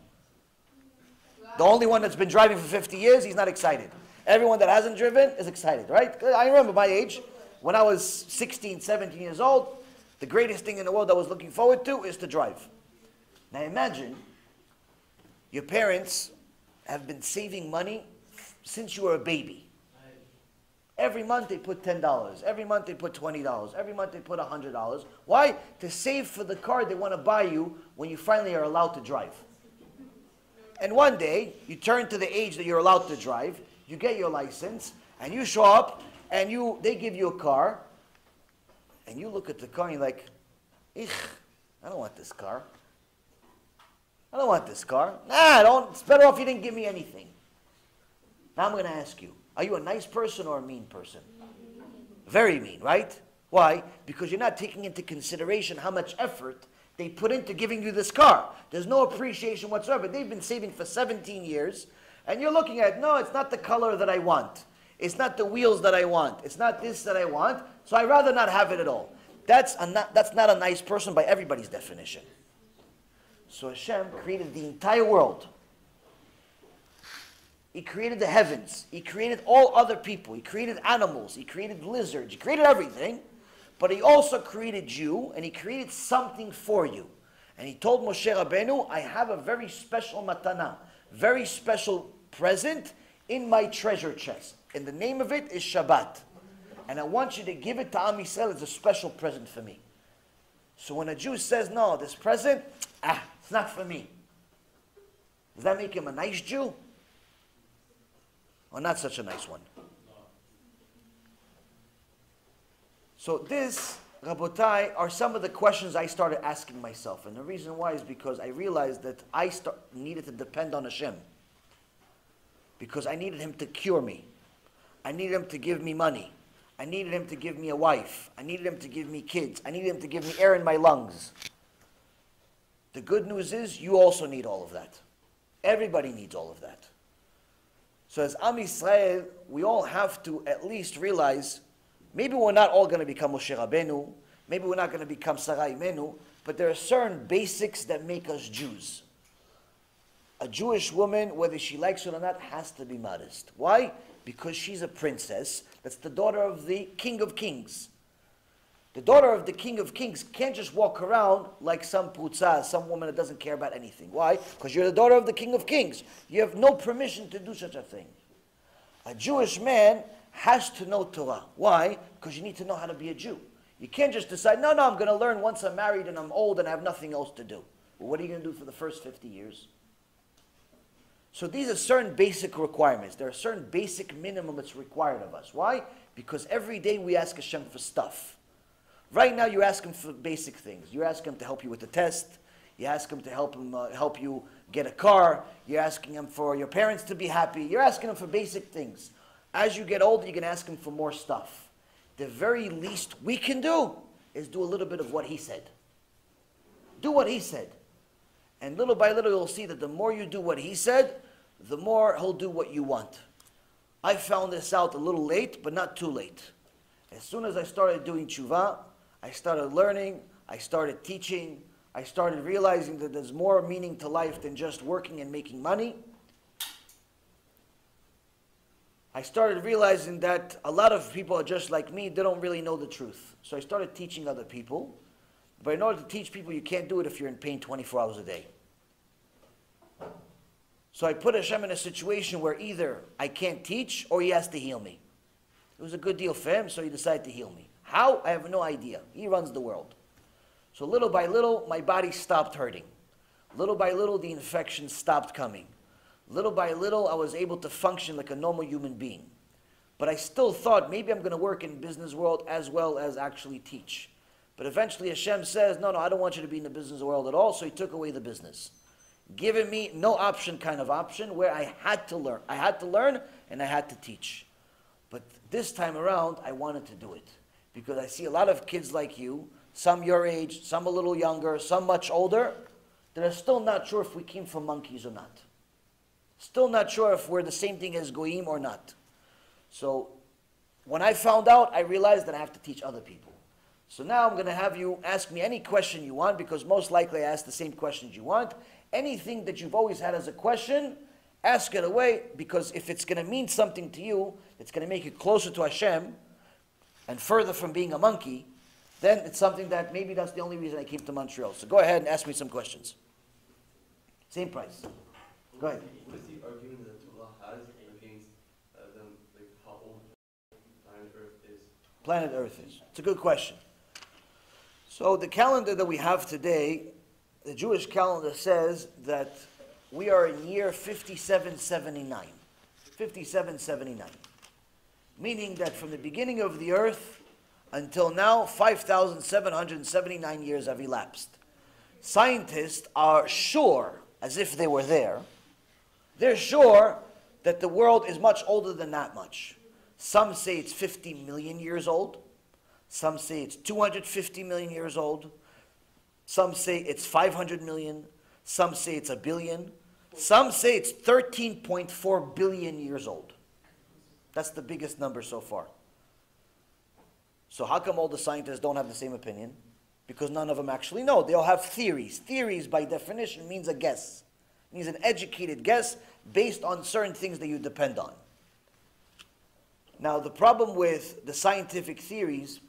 The only one that's been driving for 50 years, he's not excited. Everyone that hasn't driven is excited, right? I remember my age. When I was 16, 17 years old, the greatest thing in the world I was looking forward to is to drive. Now imagine your parents have been saving money since you were a baby. Every month they put $10. Every month they put $20. Every month they put $100. Why? To save for the car they want to buy you when you finally are allowed to drive. And one day, you turn to the age that you're allowed to drive, you get your license, and you show up, and they give you a car, and you look at the car and you're like, I don't want this car. I don't want this car. Nah, it's better off you didn't give me anything. Now I'm going to ask you, are you a nice person or a mean person? Very mean, right? Why? Because you're not taking into consideration how much effort they put into giving you this car. There's no appreciation whatsoever. They've been saving for 17 years, and you're looking at, no, it's not the color that I want. It's not the wheels that I want. It's not this that I want, so I'd rather not have it at all. That's not a nice person by everybody's definition. So Hashem created the entire world. He created the heavens. He created all other people. He created animals. He created lizards. He created everything. But he also created you, and he created something for you. And he told Moshe Rabbeinu, I have a very special matana, very special present in my treasure chest. And the name of it is Shabbat. And I want you to give it to Am Yisrael as a special present for me. So when a Jew says, no, this present, it's not for me. Does that make him a nice Jew? Or not such a nice one? So this, Rabotai, are some of the questions I started asking myself. And the reason why is because I realized that I needed to depend on Hashem. Because I needed Him to cure me. I needed Him to give me money. I needed Him to give me a wife. I needed Him to give me kids. I needed Him to give me air in my lungs. The good news is you also need all of that. Everybody needs all of that. So as Am Yisrael, we all have to at least realize, maybe we're not all going to become Moshe Rabbeinu, maybe we're not going to become Sarah Imenu, but there are certain basics that make us Jews. A Jewish woman, whether she likes it or not, has to be modest. Why? Because she's a princess. That's the daughter of the King of Kings. The daughter of the King of Kings can't just walk around like some putza, some woman that doesn't care about anything. Why? Because you're the daughter of the King of Kings. You have no permission to do such a thing. A Jewish man has to know Torah. Why? Because you need to know how to be a Jew. You can't just decide, no, I'm going to learn once I'm married and I'm old and I have nothing else to do. Well, what are you going to do for the first 50 years? So these are certain basic requirements. There are certain basic minimum that's required of us. Why? Because every day we ask Hashem for stuff. Right now you ask Him for basic things. You ask Him to help you with the test. You ask Him to help you get a car. You're asking Him for your parents to be happy. You're asking Him for basic things. As you get older, you can ask Him for more stuff. The very least we can do is do a little bit of what He said. Do what He said. And little by little you'll see that the more you do what He said, the more He'll do what you want. I found this out a little late, but not too late. As soon as I started doing tshuva, I started learning, I started teaching, I started realizing that there's more meaning to life than just working and making money. I started realizing that a lot of people are just like me, they don't really know the truth. So I started teaching other people. But in order to teach people, you can't do it if you're in pain 24 hours a day. So I put Hashem in a situation where either I can't teach or He has to heal me. It was a good deal for Him, so He decided to heal me. How? I have no idea. He runs the world. So little by little, my body stopped hurting. Little by little, the infection stopped coming. Little by little, I was able to function like a normal human being. But I still thought, maybe I'm going to work in the business world as well as actually teach. But eventually Hashem says, no, I don't want you to be in the business world at all, so He took away the business. Giving me no option kind of option where I had to learn. I had to learn and I had to teach. But this time around, I wanted to do it. Because I see a lot of kids like you, some your age, some a little younger, some much older, that are still not sure if we came from monkeys or not. Still not sure if we're the same thing as Goyim or not. So when I found out, I realized that I have to teach other people. So now I'm going to have you ask me any question you want, because most likely I ask the same questions you want. Anything that you've always had as a question, ask it away, because if it's going to mean something to you, it's going to make you closer to Hashem and further from being a monkey, then it's something that maybe that's the only reason I came to Montreal. So go ahead and ask me some questions. Same price. Go ahead. What is the argument that the Torah has against them, like how old planet Earth is? Planet Earth is. It's a good question. So the calendar that we have today, the Jewish calendar says that we are in year 5779. 5779. Meaning that from the beginning of the earth until now, 5,779 years have elapsed. Scientists are sure, as if they were there, they're sure that the world is much older than that much. Some say it's 50 million years old. Some say it's 250 million years old. Some say it's 500 million. Some say it's 1 billion. Some say it's 13.4 billion years old. That's the biggest number so far. So how come all the scientists don't have the same opinion? Because none of them actually know. They all have theories. Theories, by definition, means a guess. It means an educated guess based on certain things that you depend on. Now, the problem with the scientific theories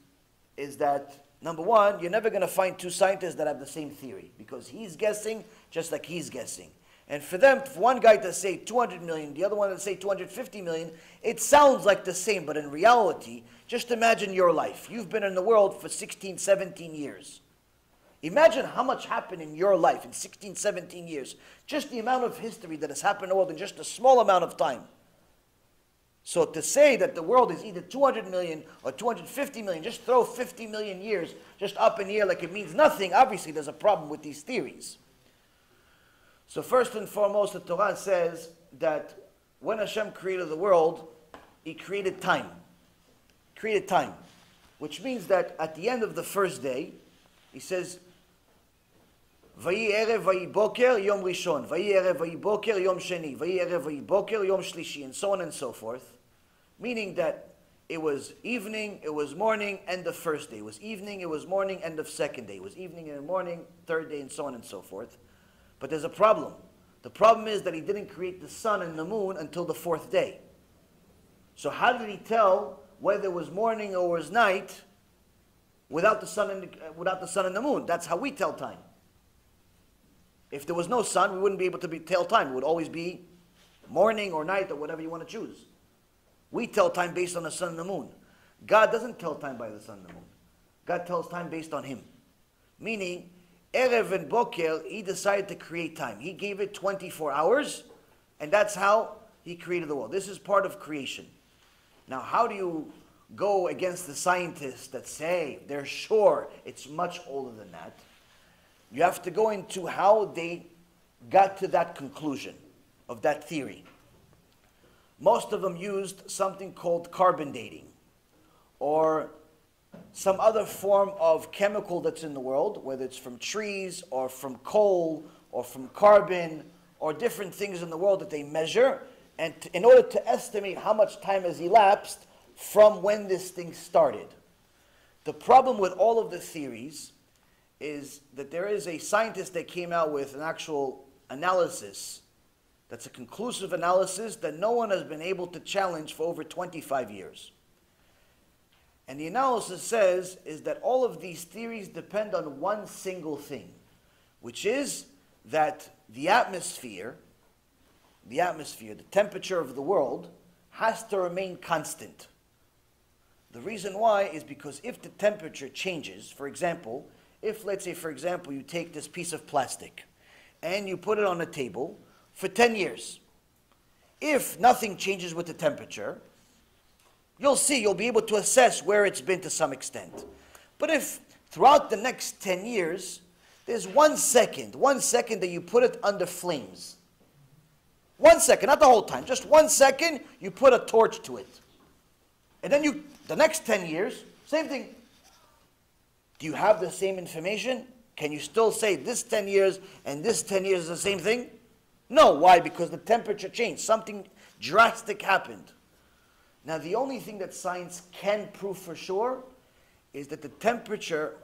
is that, number one, you're never going to find two scientists that have the same theory, because he's guessing just like he's guessing. And for them, for one guy to say 200 million, the other one to say 250 million, it sounds like the same, but in reality, just imagine your life. You've been in the world for 16, 17 years. Imagine how much happened in your life in 16, 17 years. Just the amount of history that has happened in the world in just a small amount of time. So to say that the world is either 200 million or 250 million, just throw 50 million years just up in the air like it means nothing, obviously there's a problem with these theories. So first and foremost, the Torah says that when Hashem created the world, He created time. Created time. Which means that at the end of the first day, He says, Vayi erev vayi boker yom rishon, vayi erev vayi boker yom sheni, vayi erev vayi boker yom shlishi, and so on and so forth. Meaning that it was evening, it was morning, end of first day. It was evening, it was morning, end of second day. It was evening and morning, third day, and so on and so forth. But there's a problem. The problem is that He didn't create the sun and the moon until the fourth day. So how did He tell whether it was morning or was night without the sun and the moon? That's how we tell time. If there was no sun, we wouldn't be able to tell time. It would always be morning or night or whatever you want to choose. We tell time based on the sun and the moon. God doesn't tell time by the sun and the moon. God tells time based on him. Meaning, Erev and Boker, he decided to create time. He gave it 24 hours, and that's how he created the world. This is part of creation. Now, how do you go against the scientists that say they're sure it's much older than that? You have to go into how they got to that conclusion of that theory. Most of them used something called carbon dating, or some other form of chemical that's in the world, whether it's from trees or from coal or from carbon or different things in the world that they measure, and in order to estimate how much time has elapsed from when this thing started. The problem with all of the theories is that there is a scientist that came out with an actual analysis that's a conclusive analysis that no one has been able to challenge for over 25 years. And the analysis says is that all of these theories depend on one single thing, which is that the atmosphere, the temperature of the world, has to remain constant. The reason why is because if the temperature changes, for example, if let's say, for example, you take this piece of plastic and you put it on a table for 10 years, if nothing changes with the temperature, you'll be able to assess where it's been to some extent. But if throughout the next 10 years, there's 1 second that you put it under flames. 1 second, not the whole time, just 1 second, you put a torch to it. And then the next 10 years, same thing. Do you have the same information? Can you still say this 10 years and this 10 years is the same thing? No, why? Because the temperature changed. Something drastic happened. Now, the only thing that science can prove for sure is that the temperature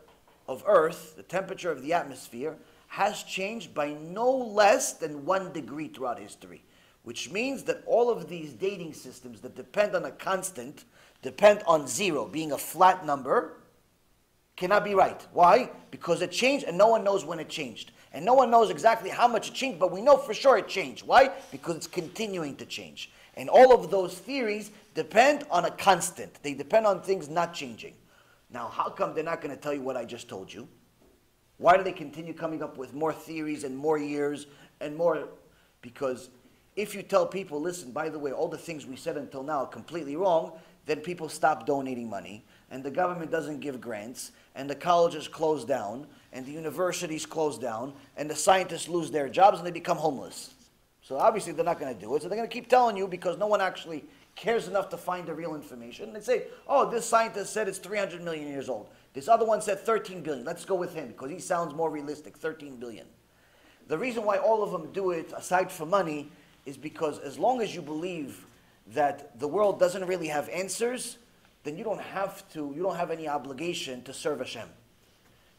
of Earth, the temperature of the atmosphere, has changed by no less than 1 degree throughout history, which means that all of these dating systems that depend on a constant, depend on 0 being a flat number, cannot be right. Why? Because it changed and no one knows when it changed. And no one knows exactly how much it changed, but we know for sure it changed. Why? Because it's continuing to change. And all of those theories depend on a constant. They depend on things not changing. Now, how come they're not going to tell you what I just told you? Why do they continue coming up with more theories and more years and more? Because if you tell people, listen, by the way, all the things we said until now are completely wrong, then people stop donating money, and the government doesn't give grants, and the colleges close down, and the universities close down, and the scientists lose their jobs, and they become homeless. So obviously they're not going to do it, so they're going to keep telling you because no one actually cares enough to find the real information. They say, oh, this scientist said it's 300 million years old. This other one said 13 billion. Let's go with him because he sounds more realistic, 13 billion. The reason why all of them do it, aside from money, is because as long as you believe that the world doesn't really have answers, then you don't have any obligation to serve Hashem.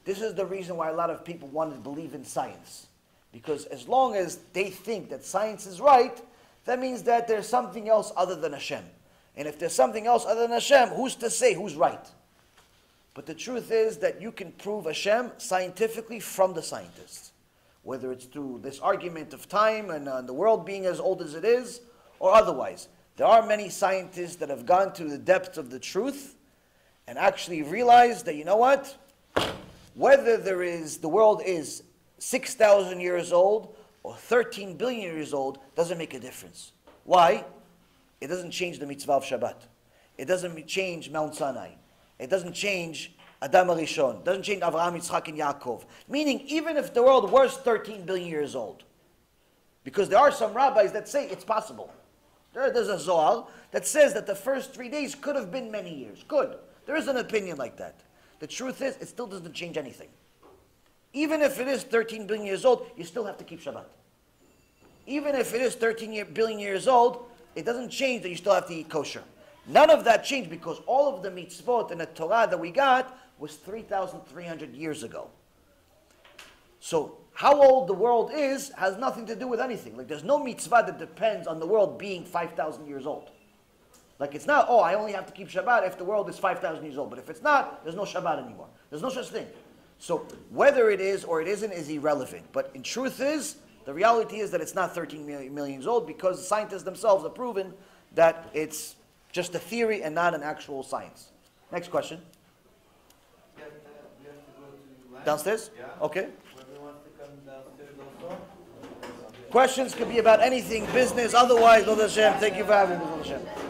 This is the reason why a lot of people want to believe in science. Because as long as they think that science is right, that means that there's something else other than Hashem. And if there's something else other than Hashem, who's to say who's right? But the truth is that you can prove Hashem scientifically from the scientists. Whether it's through this argument of time and the world being as old as it is, or otherwise. There are many scientists that have gone to the depths of the truth and actually realized that, you know what? Whether the world is 6,000 years old or 13 billion years old doesn't make a difference. Why? It doesn't change the mitzvah of Shabbat. It doesn't change Mount Sinai. It doesn't change Adam HaRishon. It doesn't change Avraham, Yitzchak, and Yaakov. Meaning, even if the world was 13 billion years old, because there are some rabbis that say it's possible. There's a Zohar that says that the first 3 days could have been many years. Good. There is an opinion like that. The truth is, it still doesn't change anything. Even if it is 13 billion years old, you still have to keep Shabbat. Even if it is 13 billion years old, it doesn't change that you still have to eat kosher. None of that changed because all of the mitzvot and the Torah that we got was 3,300 years ago. So, how old the world is has nothing to do with anything. Like, there's no mitzvah that depends on the world being 5,000 years old. Like, it's not, oh, I only have to keep Shabbat if the world is 5,000 years old. But if it's not, there's no Shabbat anymore. There's no such thing. So, whether it is or it isn't is irrelevant. But in truth is, the reality is that it's not 13 million years old because scientists themselves have proven that it's just a theory and not an actual science. Next question. Yeah, Downstairs? Yeah. Okay. Whoever wants to come downstairs also. Questions could be about anything, business, otherwise, Baruch Hashem. Thank you for having me, Baruch Hashem.